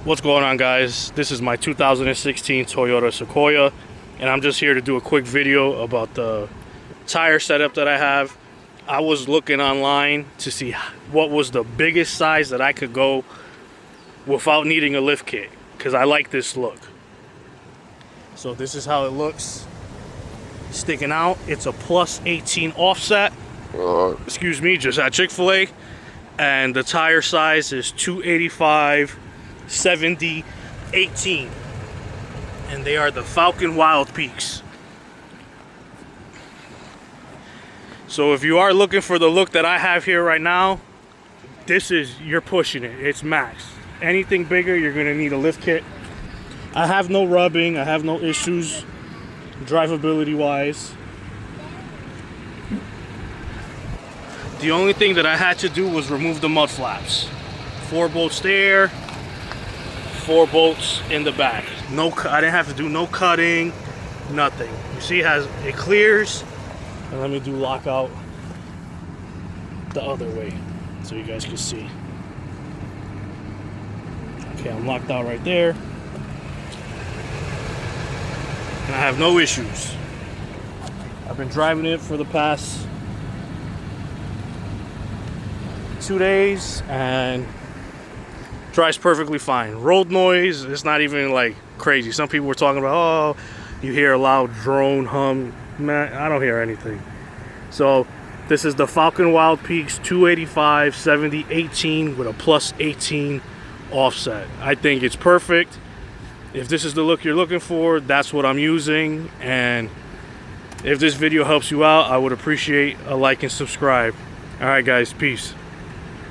What's going on, guys? This is my 2016 Toyota Sequoia, and I'm just here to do a quick video about the tire setup that I have. I was looking online to see what was the biggest size that I could go without needing a lift kit, because I like this look. So this is how it looks sticking out. It's a plus 18 offset. Excuse me, just at Chick-fil-A. And the tire size is 285 70 18, and they are the Falcon Wild Peaks. So if you are looking for the look that I have here right now, you're pushing it. It's max. Anything bigger, you're gonna need a lift kit. I have no rubbing, I have no issues drivability wise. The only thing that I had to do was remove the mud flaps. 4 bolts there, 4 bolts in the back. I didn't have to do no cutting, nothing. You see, it clears. And let me do lockout the other way so you guys can see. Okay, I'm locked out right there. And I have no issues. I've been driving it for the past 2 days and drives perfectly fine. Road noise, it's not even like crazy. Some people were talking about, oh, you hear a loud drone hum. Man, I don't hear anything. So this is the Falcon Wild Peaks 285 70 18 with a plus 18 offset. I think it's perfect. If this is the look you're looking for, that's what I'm using. And if this video helps you out, I would appreciate a like and subscribe. All right, guys, peace.